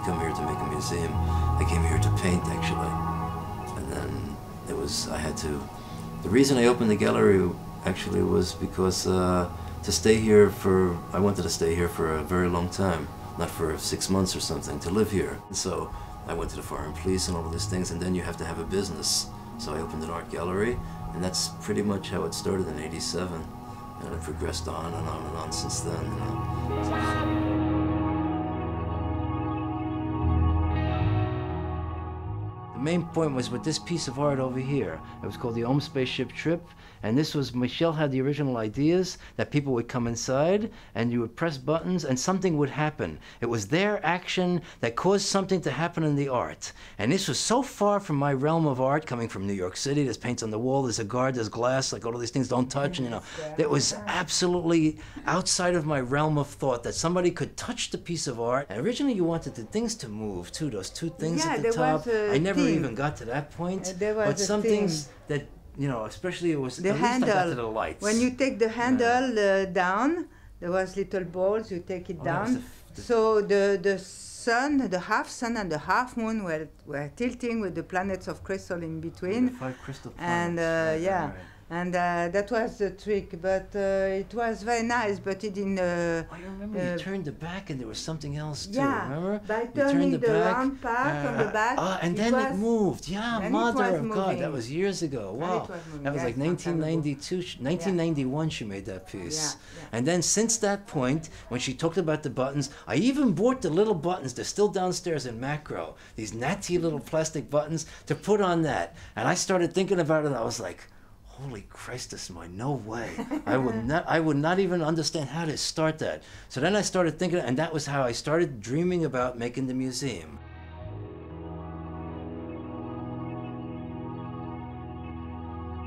come here to make a museum. I came here to paint, actually. And then I had to, the reason I opened the gallery actually was because I wanted to stay here for a very long time, not for 6 months or something, to live here. So I went to the foreign police and all of these things, and then you have to have a business. So I opened an art gallery, and that's pretty much how it started in '87. And it progressed on and on and on since then, you know. The main point was with this piece of art over here. It was called the Om Spaceship Trip, and this was, Michele had the original ideas that people would come inside and you would press buttons and something would happen. It was their action that caused something to happen in the art. And this was so far from my realm of art, coming from New York City. There's paints on the wall, there's a guard, there's glass, like all of these things don't touch, and you know, it was absolutely outside of my realm of thought that somebody could touch the piece of art. And originally you wanted the things to move too, those two things at the top. I never even got to that point, but some things that, you know, especially it was the at handle. least I got to the lights. When you take the handle down, there was little balls, you take it down. So the sun, the half sun and the half moon were tilting with the planets of crystal in between. The 5 crystal planets. And yeah. Right. And that was the trick, but it was very nice, but it didn't... I remember you turned the back and there was something else too, yeah, remember? by turning the round part on the back. And then it moved, yeah, mother of God, that was years ago, wow. That was like 1992, 1991 she made that piece. And then since that point, when she talked about the buttons, I even bought the little buttons, they're still downstairs in Macro, these natty little plastic buttons to put on that. And I started thinking about it and I was like, holy Christus, no way. I would not even understand how to start that. So then I started thinking, and that was how I started dreaming about making the museum.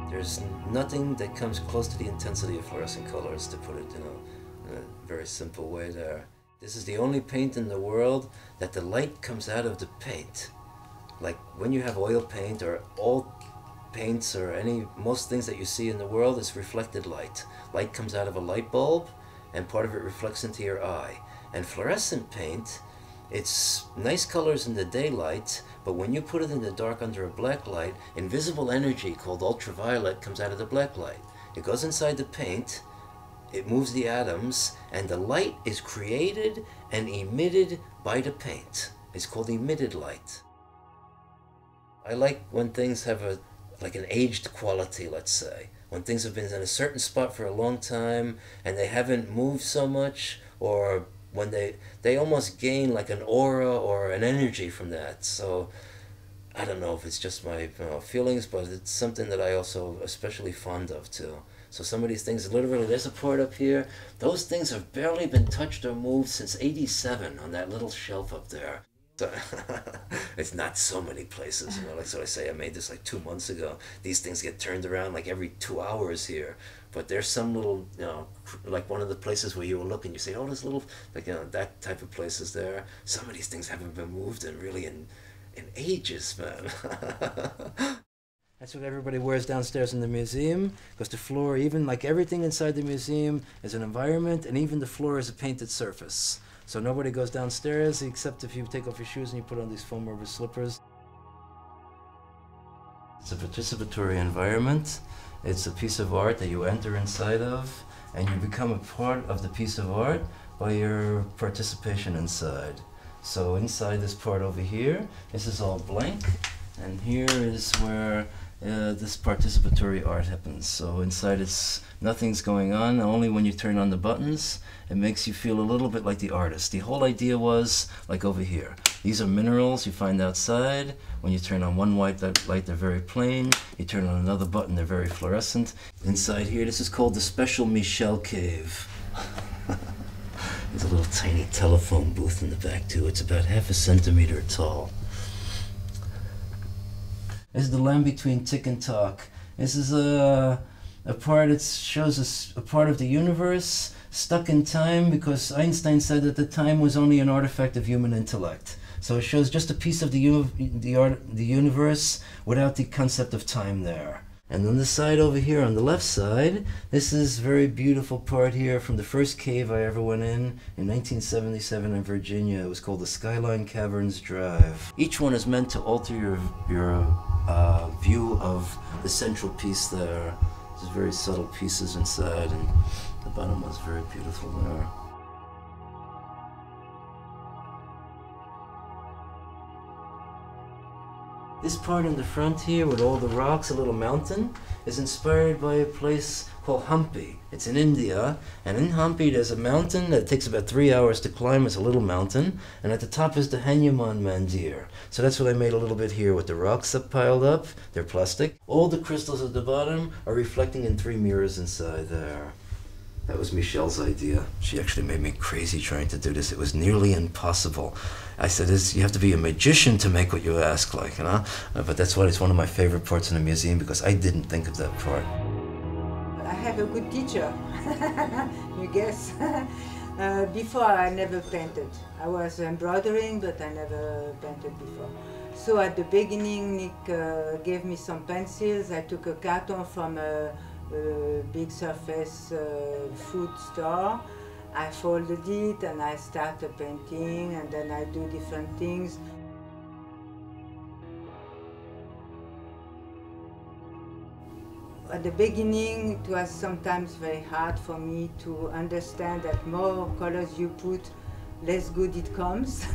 There's nothing that comes close to the intensity of fluorescent colors, to put it, you know, in a very simple way there. This is the only paint in the world that the light comes out of the paint. Like when you have oil paint or all paints or most things that you see in the world is reflected light. Light comes out of a light bulb and part of it reflects into your eye. And fluorescent paint, it's nice colors in the daylight, but when you put it in the dark under a black light, invisible energy called ultraviolet comes out of the black light. It goes inside the paint, it moves the atoms, and the light is created and emitted by the paint. It's called emitted light. I like when things have like an aged quality, let's say. When things have been in a certain spot for a long time and they haven't moved so much, or when they almost gain like an aura or an energy from that. So I don't know if it's just my feelings, but it's something that I also especially fond of too. So some of these things, literally, there's a part up here, those things have barely been touched or moved since '87 on that little shelf up there. It's not so many places, you know, like so I say, I made this like 2 months ago. These things get turned around like every 2 hours here. But there's some little, you know, like one of the places where you will look and you say, oh, there's little, like, you know, that type of places there. Some of these things haven't been moved in really in ages, man. That's what everybody wears downstairs in the museum, because the floor, even like everything inside the museum, is an environment, and even the floor is a painted surface. So nobody goes downstairs except if you take off your shoes and you put on these foam rubber slippers. It's a participatory environment. It's a piece of art that you enter inside of, and you become a part of the piece of art by your participation inside. So inside this part over here, this is all blank, and here is where this participatory art happens. So inside nothing's going on, only when you turn on the buttons, it makes you feel a little bit like the artist. The whole idea was, like over here, these are minerals you find outside. When you turn on one white light, they're very plain. You turn on another button, they're very fluorescent. Inside here, this is called the Special Michele Cave. There's a little tiny telephone booth in the back too. It's about 1/2 centimeter tall. This is the land between Tick and Tock. This is a part, it shows us a part of the universe stuck in time, because Einstein said that the time was only an artifact of human intellect. So it shows just a piece of the universe without the concept of time there. And on the side over here, on the left side, this is a very beautiful part here from the first cave I ever went in 1977 in Virginia. It was called the Skyline Caverns Drive. Each one is meant to alter your view of the central piece there. There's very subtle pieces inside, and the bottom was very beautiful there. This part in the front here with all the rocks, a little mountain, is inspired by a place called Hampi. It's in India, and in Hampi there's a mountain that takes about 3 hours to climb. It's a little mountain, and at the top is the Hanuman Mandir. So that's what I made a little bit here with the rocks up piled up. They're plastic. All the crystals at the bottom are reflecting in 3 mirrors inside there. That was Michele's idea. She actually made me crazy trying to do this. It was nearly impossible. I said, you have to be a magician to make what you ask, like, you know? But that's why it's one of my favorite parts in the museum, because I didn't think of that part. I have a good teacher, you guess. Before I never painted. I was embroidering, but I never painted before. So at the beginning, Nick gave me some pencils. I took a carton from a big surface food store. I folded it and I started painting, and then I do different things. At the beginning, it was sometimes very hard for me to understand that more colors you put, less good it comes.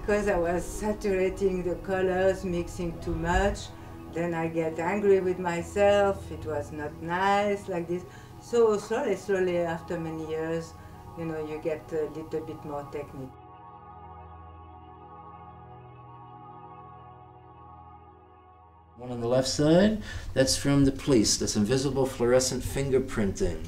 Because I was saturating the colors, mixing too much. Then I get angry with myself, it was not nice, like this. So slowly, after many years, you know, you get a little bit more technique. One on the left side, that's from the police. That's invisible fluorescent fingerprinting.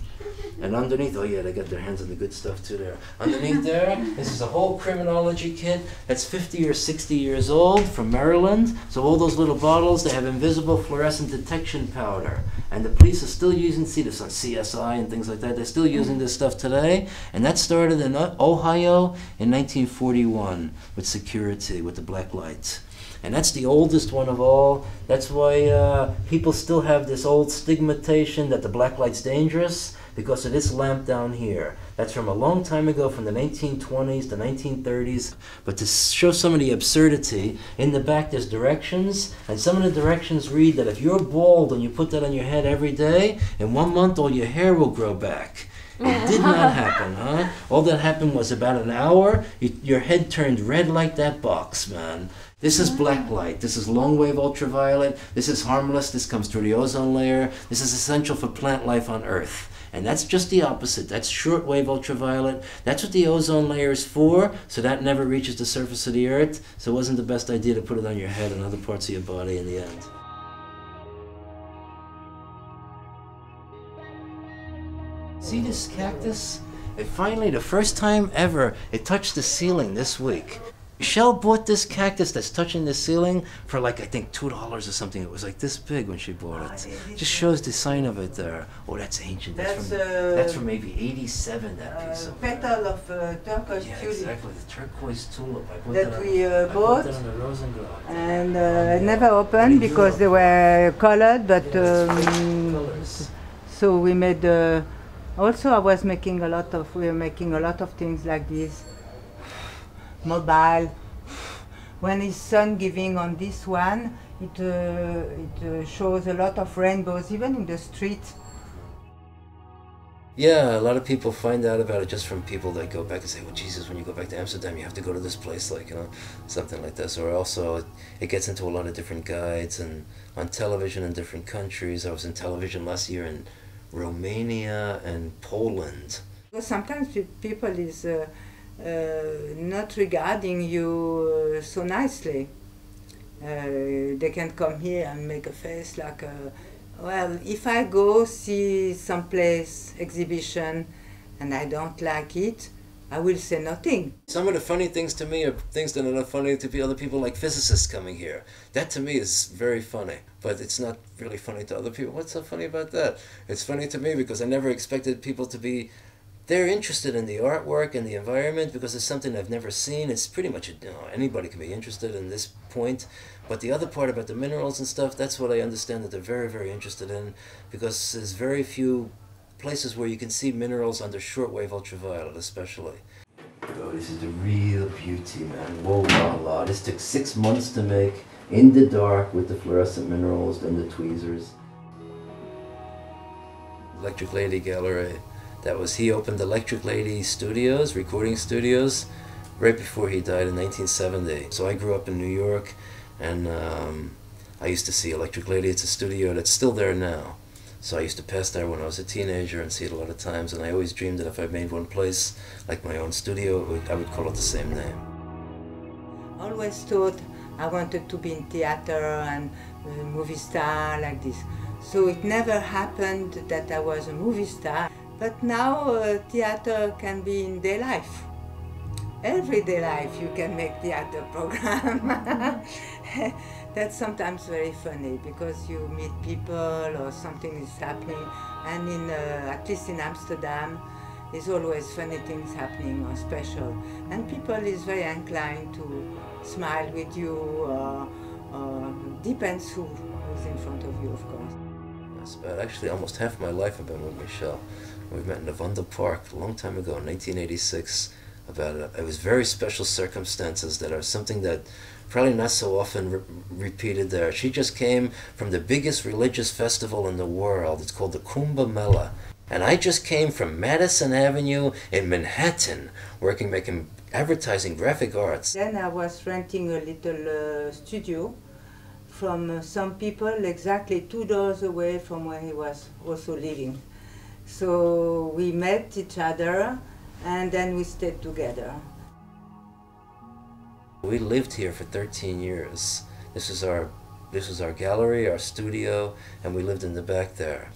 And underneath, oh yeah, they got their hands on the good stuff too there. Underneath there, this is a whole criminology kit that's 50 or 60 years old from Maryland. So all those little bottles, they have invisible fluorescent detection powder. And the police are still using, see this on CSI and things like that, they're still using this stuff today. And that started in Ohio in 1941 with security, with the black lights. And that's the oldest one of all. That's why people still have this old stigmatization that the black light's dangerous, because of this lamp down here. That's from a long time ago, from the 1920s to 1930s. But to show some of the absurdity, in the back there's directions, and some of the directions read that if you're bald and you put that on your head every day, in 1 month all your hair will grow back. It did not happen, huh? All that happened was about an hour, your head turned red like that box, man. This is black light, this is long wave ultraviolet, this is harmless, this comes through the ozone layer, this is essential for plant life on Earth. And that's just the opposite, that's short wave ultraviolet, that's what the ozone layer is for, so that never reaches the surface of the Earth, so it wasn't the best idea to put it on your head and other parts of your body in the end. See this cactus? It finally, the first time ever, it touched the ceiling this week. Michele bought this cactus that's touching the ceiling for like, I think $2 or something. It was like this big when she bought it. Just shows the sign of it there. Oh, that's ancient. That's from maybe 87, that piece of petal of turquoise tulip. Yeah, exactly, the turquoise tulip. That we bought. I put that on the Rosengarten. And it never opened because they were colored, but colors. so we made also I was making we were making a lot of things like this. Mobile. When it's sun giving on this one, it shows a lot of rainbows, even in the street. Yeah, a lot of people find out about it just from people that go back and say, well, Jesus, when you go back to Amsterdam, you have to go to this place, like, you know, something like this. Or also, it gets into a lot of different guides and on television in different countries. I was in television last year in Romania and Poland. Sometimes people is not regarding you so nicely. They can come here and make a face like, well, if I go see some place, exhibition, and I don't like it, I will say nothing. Some of the funny things to me are things that are not funny to other people, like physicists coming here. That to me is very funny, but it's not really funny to other people. What's so funny about that? It's funny to me because I never expected people to be they're interested in the artwork and the environment because it's something I've never seen. It's pretty much, anybody can be interested in this point. But the other part about the minerals and stuff, that's what I understand that they're very, very interested in, because there's very few places where you can see minerals under shortwave ultraviolet, especially. Oh, this is the real beauty, man. Whoa, la, la. This took 6 months to make, in the dark with the fluorescent minerals and the tweezers. Electric Lady Gallery. That was, he opened Electric Lady Studios, recording studios, right before he died in 1970. So I grew up in New York, and I used to see Electric Lady. It's a studio that's still there now. So I used to pass there when I was a teenager and see it a lot of times, and I always dreamed that if I made one place, like my own studio, I would call it the same name. I always thought I wanted to be in theater and a movie star like this. So it never happened that I was a movie star. But now theater can be in day life. Everyday life you can make theater program. That's sometimes very funny because you meet people or something is happening, and at least in Amsterdam there's always funny things happening or special, and people is very inclined to smile with you, depends who's in front of you, of course. That's about actually almost half my life I've been with Michele. We met in the Wonder Park a long time ago in 1986. It was very special circumstances that are something that probably not so often repeated there. She just came from the biggest religious festival in the world. It's called the Kumbh Mela. And I just came from Madison Avenue in Manhattan, making advertising, graphic arts. Then I was renting a little studio from some people exactly 2 doors away from where he was also living. So we met each other and then we stayed together. We lived here for 13 years. This was our gallery, our studio, and we lived in the back there.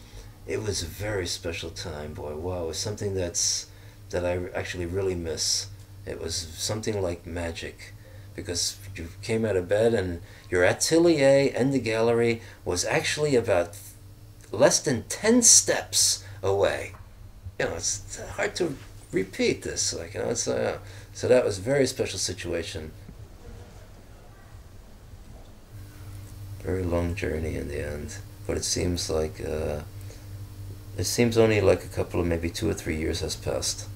It was a very special time, boy. Wow, it was something that I actually really miss. It was something like magic, because you came out of bed and your atelier and the gallery was actually about less than 10 steps away. It's hard to repeat this, so that was a very special situation. Very long journey in the end, but it seems like only like a couple of maybe 2 or 3 years has passed,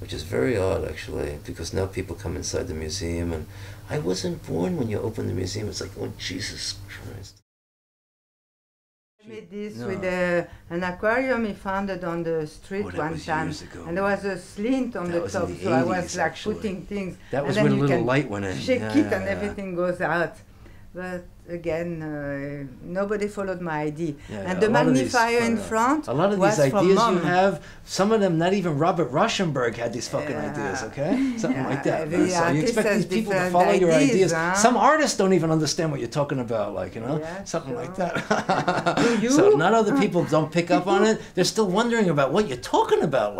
which is very odd actually, because now people come inside the museum, and I wasn't born when you opened the museum. It's like, oh Jesus Christ. I made this with an aquarium he found it on the street one time, and there was a slint on the top, so I was like putting things. That was when a little light went in. Shake it and everything goes out. But again, nobody followed my idea. And the magnifier in front. A lot of these ideas you have, some of them, not even Robert Rauschenberg had these fucking ideas, okay? Something like that. So you expect these people to follow your ideas. Some artists don't even understand what you're talking about, something like that. So not other people don't pick up on it. They're still wondering about what you're talking about,